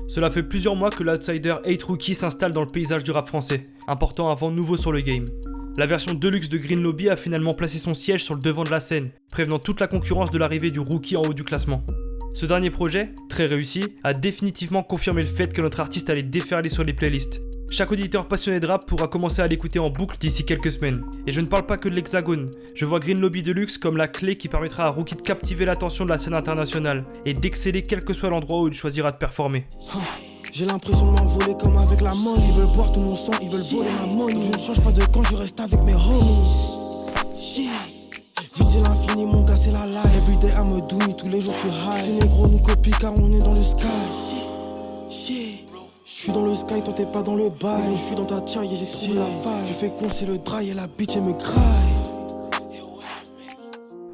Cela fait plusieurs mois que l'outsider 8 Rookie s'installe dans le paysage du rap français, important un vent nouveau sur le game. La version Deluxe de Green Lobby a finalement placé son siège sur le devant de la scène, prévenant toute la concurrence de l'arrivée du Rookie en haut du classement. Ce dernier projet, très réussi, a définitivement confirmé le fait que notre artiste allait déferler sur les playlists. Chaque auditeur passionné de rap pourra commencer à l'écouter en boucle d'ici quelques semaines. Et je ne parle pas que de l'Hexagone, je vois Green Lobby Deluxe comme la clé qui permettra à Rookie de captiver l'attention de la scène internationale et d'exceller quel que soit l'endroit où il choisira de performer. J'ai l'impression de m'envoler comme avec la money. Ils veulent boire tout mon sang, ils veulent voler ma money. Je ne change pas de camp, je reste avec mes homies. Shit. C'est l'infini, mon gars, c'est la life. Everyday I'm a doing, tous les jours je suis high. Ces négros nous copient car on est dans le sky. Shit. Je suis dans le sky, toi t'es pas dans le bail. Je suis dans ta chaille et j'ai trouvé la faille. Je fais con, c'est le dry et la bitch elle me graille.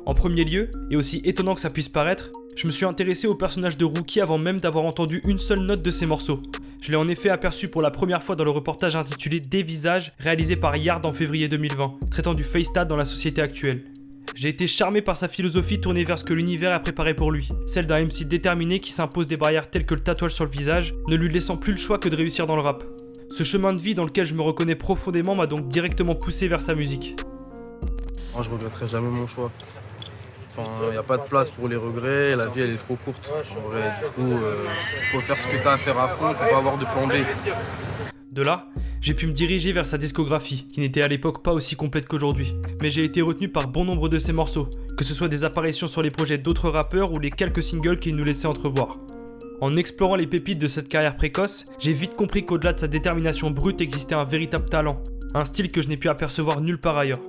En premier lieu, et aussi étonnant que ça puisse paraître, je me suis intéressé au personnage de Rookie avant même d'avoir entendu une seule note de ses morceaux. Je l'ai en effet aperçu pour la première fois dans le reportage intitulé Des visages, réalisé par Yard en février 2020, traitant du FaceTat dans la société actuelle. J'ai été charmé par sa philosophie tournée vers ce que l'univers a préparé pour lui, celle d'un MC déterminé qui s'impose des barrières telles que le tatouage sur le visage, ne lui laissant plus le choix que de réussir dans le rap. Ce chemin de vie dans lequel je me reconnais profondément m'a donc directement poussé vers sa musique. Moi je regretterai jamais mon choix. Enfin, il n'y a pas de place pour les regrets, la vie elle est trop courte. En vrai, du coup, faut faire ce que t'as à faire à fond, faut pas avoir de plan B. De là, j'ai pu me diriger vers sa discographie, qui n'était à l'époque pas aussi complète qu'aujourd'hui. Mais j'ai été retenu par bon nombre de ses morceaux, que ce soit des apparitions sur les projets d'autres rappeurs ou les quelques singles qu'il nous laissait entrevoir. En explorant les pépites de cette carrière précoce, j'ai vite compris qu'au-delà de sa détermination brute existait un véritable talent, un style que je n'ai pu apercevoir nulle part ailleurs.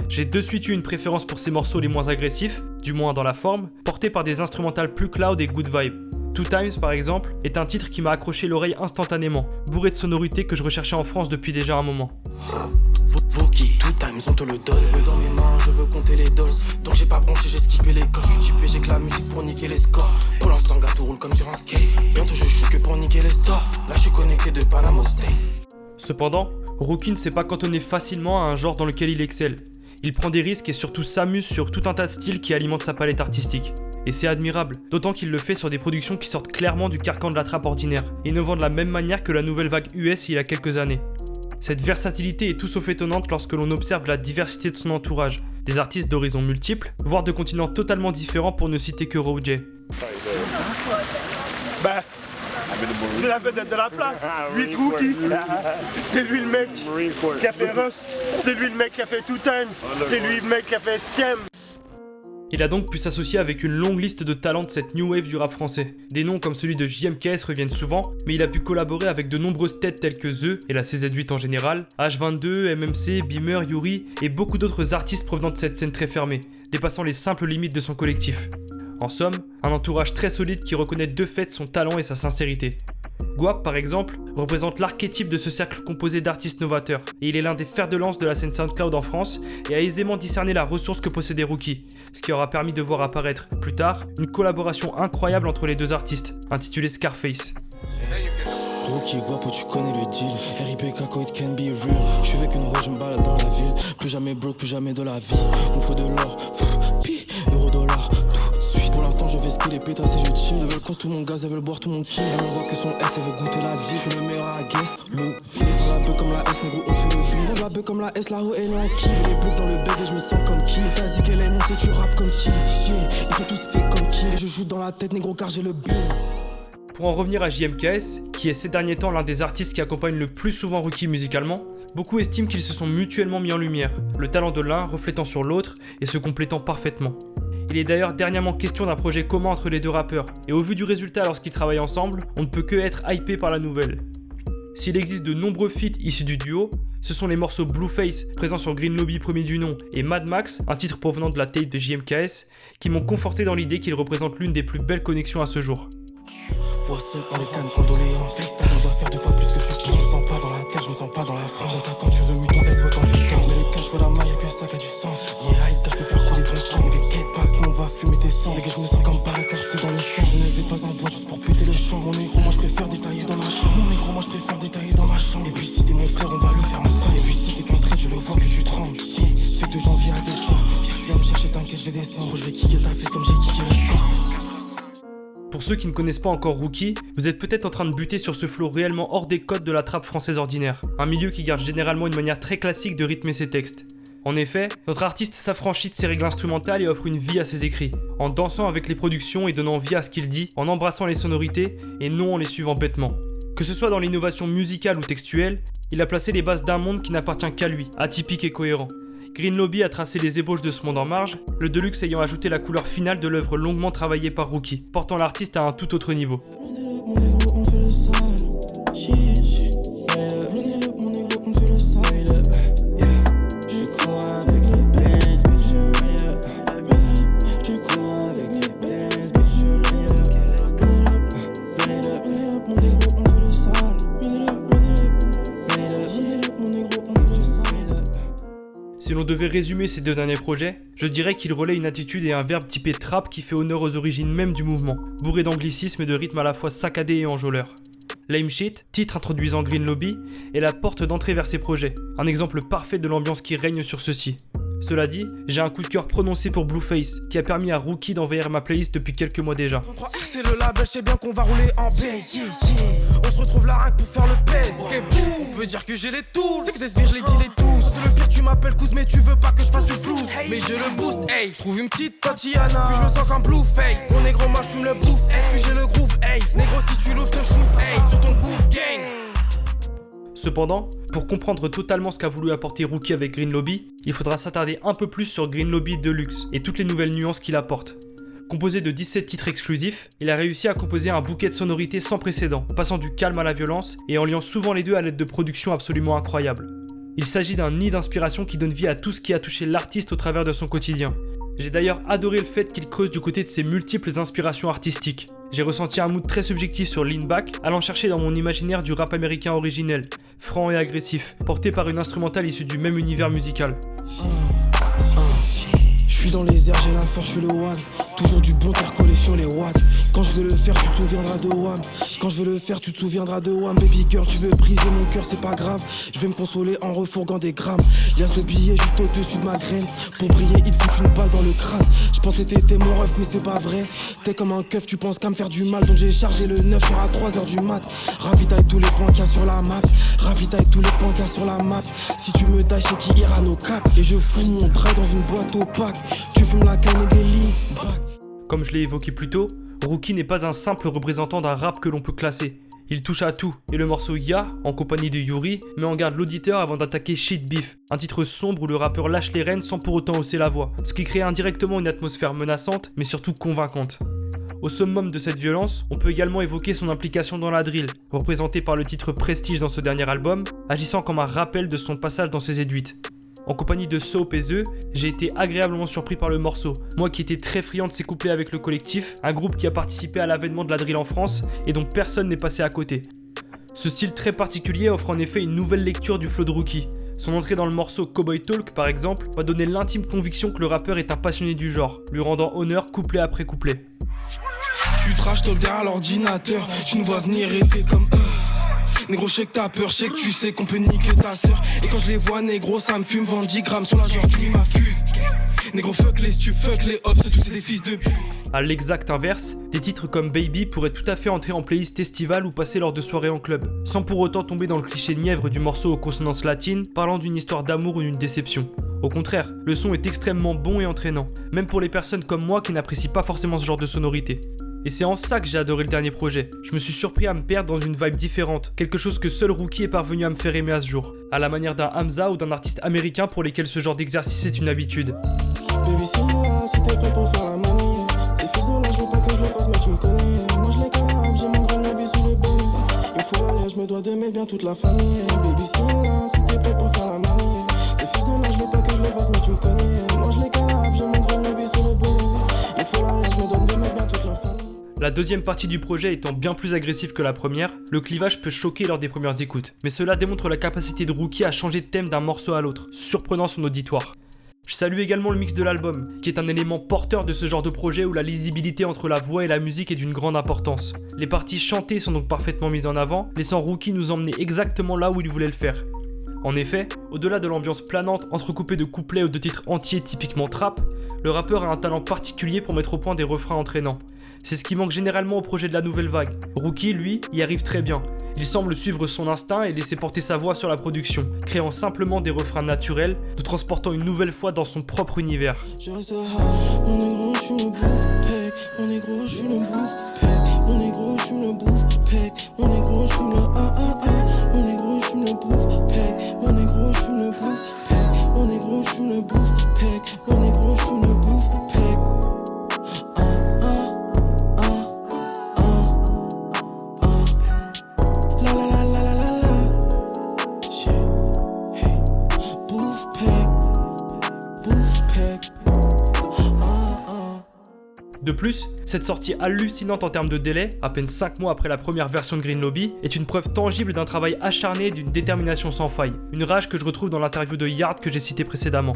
J'ai de suite eu une préférence pour ses morceaux les moins agressifs, du moins dans la forme, portés par des instrumentales plus cloud et good vibe. Two Times par exemple, est un titre qui m'a accroché l'oreille instantanément, bourré de sonorités que je recherchais en France depuis déjà un moment. Rookie, Two Times, on te le donne. Je veux dans mes mains, je veux compter les dolls. Donc j'ai pas branché, j'ai skippé les coches. Je suis typé, j'ai que la musique pour niquer les scores. Pour l'instant, gâteau roule comme sur un skate. Bientôt je shoot que pour niquer les stores. Là je suis connecté de Panama State. Cependant, Rookie ne s'est pas cantonné facilement à un genre dans lequel il excelle. Il prend des risques et surtout s'amuse sur tout un tas de styles qui alimentent sa palette artistique. Et c'est admirable, d'autant qu'il le fait sur des productions qui sortent clairement du carcan de la trappe ordinaire, innovant de la même manière que la nouvelle vague US il y a quelques années. Cette versatilité est tout sauf étonnante lorsque l'on observe la diversité de son entourage, des artistes d'horizons multiples, voire de continents totalement différents pour ne citer que Ro-J. Bah, c'est la vedette de la place, 8 Rookie, c'est lui le mec qui a fait Rust, c'est lui le mec qui a fait Two Times, c'est lui le mec qui a fait Scam. Il a donc pu s'associer avec une longue liste de talents de cette new wave du rap français. Des noms comme celui de JMKS reviennent souvent, mais il a pu collaborer avec de nombreuses têtes telles que The et la CZ8 en général, H22, MMC, Beamer, Yuri et beaucoup d'autres artistes provenant de cette scène très fermée, dépassant les simples limites de son collectif. En somme, un entourage très solide qui reconnaît de fait son talent et sa sincérité. Guap, par exemple, représente l'archétype de ce cercle composé d'artistes novateurs, et il est l'un des fers de lance de la scène SoundCloud en France et a aisément discerné la ressource que possédait Rookie, ce qui aura permis de voir apparaître, plus tard, une collaboration incroyable entre les deux artistes, intitulée Scarface. Rookie, guapo, tu connais le deal. RIP, Kako, it can be real. Je suis avec une rose, je me balade dans la ville. Plus jamais broke, plus jamais de la vie. On faut de l'or, pi, euro, dollar, tout de suite. Pour l'instant, je vais skier les pétasses et je chill. Elles veulent cons tout mon gaz, elles veulent boire tout mon kill. Elle m'envoie que son S, elle veut goûter la 10. Je suis le meilleur à guess, l'eau. Dans la beuh comme la S, négro, on fait le bif. Dans la beuh comme la S, là-haut, elle est en kiff. Les blocs dans le bed et je me sens comme kill. Vas-y, qu'elle est mon, c'est tu rap comme chill. Ils sont tous faits comme kill. Et je joue dans la tête, négro, car j'ai le bill. Pour en revenir à JMKS, qui est ces derniers temps l'un des artistes qui accompagne le plus souvent Rookie musicalement, beaucoup estiment qu'ils se sont mutuellement mis en lumière, le talent de l'un reflétant sur l'autre et se complétant parfaitement. Il est d'ailleurs dernièrement question d'un projet commun entre les deux rappeurs, et au vu du résultat lorsqu'ils travaillent ensemble, on ne peut que être hypé par la nouvelle. S'il existe de nombreux feats issus du duo, ce sont les morceaux Blueface, présents sur Green Lobby premier du nom, et Mad Max, un titre provenant de la tape de JMKS, qui m'ont conforté dans l'idée qu'ils représentent l'une des plus belles connexions à ce jour. What's up, on les cannes condoléants. FaceTime, on doit faire 2 fois plus que tu penses. Je me sens pas dans la terre, je me sens pas dans la France. J'aime ça quand tu remues ton S, ouais, quand tu danses. Mais les caches, ouais, la maille, y'a que ça qui a du sens. Yeah, hype, je peux faire couler ton sang. Les get back, on va fumer tes sangs. Les gars, je me sens comme Baraka, je suis dans les champs. Je ne vais pas en boîte juste pour péter les champs. Mon négro, moi je préfère détailler dans ma chambre. Mon négro, moi je préfère détailler dans ma chambre. Et puis si t'es mon frère, on va le faire ensemble. Et puis si t'es qu'un trait, je le vois que tu trembles. Yeah, fait de janvier à décembre. Si tu viens me chercher, t'inquiète, je vais descendre. Je vais kicker ta fête comme j'ai kické le sang. Pour ceux qui ne connaissent pas encore Rookie, vous êtes peut-être en train de buter sur ce flow réellement hors des codes de la trappe française ordinaire, un milieu qui garde généralement une manière très classique de rythmer ses textes. En effet, notre artiste s'affranchit de ses règles instrumentales et offre une vie à ses écrits, en dansant avec les productions et donnant vie à ce qu'il dit, en embrassant les sonorités et non en les suivant bêtement. Que ce soit dans l'innovation musicale ou textuelle, il a placé les bases d'un monde qui n'appartient qu'à lui, atypique et cohérent. Green Lobby a tracé les ébauches de ce monde en marge, le Deluxe ayant ajouté la couleur finale de l'œuvre longuement travaillée par Rookie, portant l'artiste à un tout autre niveau. Si l'on devait résumer ces deux derniers projets, je dirais qu'ils relaient une attitude et un verbe typé trap qui fait honneur aux origines même du mouvement, bourré d'anglicismes et de rythmes à la fois saccadés et enjôleurs. Lame Shit, titre introduisant Green Lobby, est la porte d'entrée vers ces projets, un exemple parfait de l'ambiance qui règne sur ceux-ci. Cela dit, j'ai un coup de cœur prononcé pour Blueface, qui a permis à Rookie d'envahir ma playlist depuis quelques mois déjà. 3R c'est le label, je sais bien qu'on va rouler en paix, On se retrouve là rien que pour faire le pèse. On peut dire que j'ai les tools, c'est que des sbires je les dis les tous. C'est le pire, tu m'appelles Kouz mais tu veux pas que je fasse du blues. Mais je le boost, hey, je trouve une petite Tatiana, puis je me sens comme Blueface. Mon négro moi fume le bouffe, puis j'ai le groove, hey. Négro si tu l'ouvres te shoot, hey, sur ton groove gang. Cependant, pour comprendre totalement ce qu'a voulu apporter Rookie avec Green Lobby, il faudra s'attarder un peu plus sur Green Lobby Deluxe et toutes les nouvelles nuances qu'il apporte. Composé de 17 titres exclusifs, il a réussi à composer un bouquet de sonorités sans précédent, passant du calme à la violence et en liant souvent les deux à l'aide de productions absolument incroyables. Il s'agit d'un nid d'inspiration qui donne vie à tout ce qui a touché l'artiste au travers de son quotidien. J'ai d'ailleurs adoré le fait qu'il creuse du côté de ses multiples inspirations artistiques. J'ai ressenti un mood très subjectif sur Lean Back, allant chercher dans mon imaginaire du rap américain originel, franc et agressif, porté par une instrumentale issue du même univers musical. Je suis dans les airs, j'ai la force, je suis le one. Toujours du bon cœur collé sur les watts. Quand je veux le faire, tu te souviendras de Wham. Quand je veux le faire, tu te souviendras de Wham. Baby girl, tu veux briser mon cœur, c'est pas grave. Je vais me consoler en refourguant des grammes. Lias de billets juste au-dessus de ma graine. Pour briller, il te fout une balle dans le crâne. Je pensais t'étais mon ref, mais c'est pas vrai. T'es comme un keuf, tu penses qu'à me faire du mal. Donc j'ai chargé le 9 sur à 3h du mat. Ravitaille tous les points qu'il y a sur la map. Ravitaille tous les points qu'il y a sur la map. Si tu me dash, c'est qui ira nos caps. Et je fous mon trait dans une boîte opaque. Tu fumes la canne et des lignes. Comme je l'ai évoqué plus tôt, Rookie n'est pas un simple représentant d'un rap que l'on peut classer. Il touche à tout, et le morceau Ya, en compagnie de Yuri, met en garde l'auditeur avant d'attaquer Shit Beef, un titre sombre où le rappeur lâche les rênes sans pour autant hausser la voix, ce qui crée indirectement une atmosphère menaçante, mais surtout convaincante. Au summum de cette violence, on peut également évoquer son implication dans la drill, représentée par le titre Prestige dans ce dernier album, agissant comme un rappel de son passage dans ses Z8. En compagnie de Soap et The, j'ai été agréablement surpris par le morceau, moi qui étais très friand de ses couplets avec le collectif, un groupe qui a participé à l'avènement de la drill en France et dont personne n'est passé à côté. Ce style très particulier offre en effet une nouvelle lecture du flow de Rookie. Son entrée dans le morceau Cowboy Talk par exemple m'a donné l'intime conviction que le rappeur est un passionné du genre, lui rendant honneur couplet après couplet. Tu trash talk derrière l'ordinateur, tu nous vois venir et t'es comme Négro, je sais que t'as peur, je sais que tu sais qu'on peut niquer ta sœur. Et quand je les vois, négro, ça me fume 20 grammes sur la genre qui m'affûte. Négro, fuck les stupes, fuck les hops, tous c'est des fils de pute. À l'exact inverse, des titres comme Baby pourraient tout à fait entrer en playlist estivale ou passer lors de soirées en club, sans pour autant tomber dans le cliché nièvre du morceau aux consonances latines parlant d'une histoire d'amour ou d'une déception. Au contraire, le son est extrêmement bon et entraînant, même pour les personnes comme moi qui n'apprécient pas forcément ce genre de sonorité. Et c'est en ça que j'ai adoré le dernier projet. Je me suis surpris à me perdre dans une vibe différente, quelque chose que seul Rookie est parvenu à me faire aimer à ce jour, à la manière d'un Hamza ou d'un artiste américain pour lesquels ce genre d'exercice est une habitude. Baby, si t'es prêt pour faire la manie, ces fils de là, je veux pas que je le fasse, mais tu me connais. Moi je les connais, j'ai mon grand lobby sous le béni. Il faut la je me dois d'aimer bien toute la famille. Baby, si t'es prêt pour faire la manie, ces fils de là, je veux pas que je le fasse, mais tu me connais. Moi je les connais, j'ai mon grand lobby sous le béni. Il faut la je me dois d'aimer bien toute la famille. La deuxième partie du projet étant bien plus agressive que la première, le clivage peut choquer lors des premières écoutes, mais cela démontre la capacité de Rookie à changer de thème d'un morceau à l'autre, surprenant son auditoire. Je salue également le mix de l'album, qui est un élément porteur de ce genre de projet où la lisibilité entre la voix et la musique est d'une grande importance. Les parties chantées sont donc parfaitement mises en avant, laissant Rookie nous emmener exactement là où il voulait le faire. En effet, au-delà de l'ambiance planante entrecoupée de couplets ou de titres entiers typiquement trap, le rappeur a un talent particulier pour mettre au point des refrains entraînants. C'est ce qui manque généralement au projet de la nouvelle vague. Rookie, lui, y arrive très bien. Il semble suivre son instinct et laisser porter sa voix sur la production, créant simplement des refrains naturels, nous transportant une nouvelle fois dans son propre univers. Je reste high, mon négro, je fume le bouffe, pec. Mon négro, je fume le bouffe, pec. Mon négro, je fume le bouffe, pec. Mon négro, je fume le Mon négro, je fume le bouffe, pec. Mon négro, je fume le bouffe, pec. Mon négro, je fume le bouffe, pec. Mon négro, je fume le bouffe, pec. La la la la la la la. Shit, hey, bouffe, pec. Bouffe, pec. De plus, cette sortie hallucinante en termes de délai, à peine 5 mois après la première version de Green Lobby, est une preuve tangible d'un travail acharné et d'une détermination sans faille. Une rage que je retrouve dans l'interview de Yard que j'ai cité précédemment.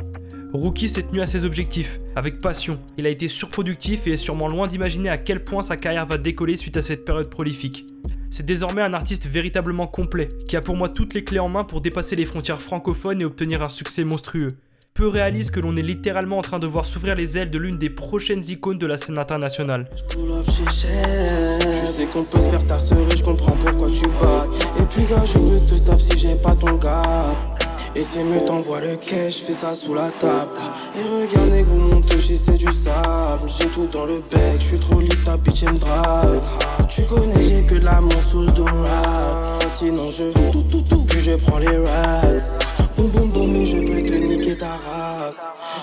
Rookie s'est tenu à ses objectifs, avec passion. Il a été surproductif et est sûrement loin d'imaginer à quel point sa carrière va décoller suite à cette période prolifique. C'est désormais un artiste véritablement complet, qui a pour moi toutes les clés en main pour dépasser les frontières francophones et obtenir un succès monstrueux. Peu réalise que l'on est littéralement en train de voir s'ouvrir les ailes de l'une des prochaines icônes de la scène internationale. Je sais qu'on peut se faire ta sœur et je comprends pourquoi tu vas. Et puis gars, je peux te stop si j'ai pas ton gars. Et c'est mieux t'envoie le cash, je fais ça sous la table. Et regarde négro, mon touchy c'est du sable. J'ai tout dans le bec, je suis trop lit, ta bitch elle me drague. Tu connais, j'ai que de l'amour sous le dos. Sinon je tout, puis je prends les rats. Boum boum mais je peux te niquer ta race.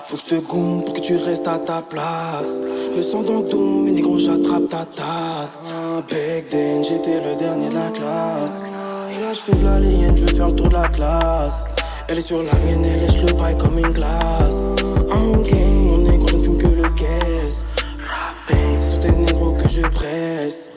Faut que je te gombe pour que tu restes à ta place. Je me sens dans le dos, mais négro j'attrape ta tasse. Back then j'étais le dernier de la classe. Et là je fais l'alien, je veux faire le tour de la classe. Elle est sur la mienne, elle lèche le bail comme une glace. À mon game, mon négro je ne fume que le caisse. C'est sur tes négros que je presse.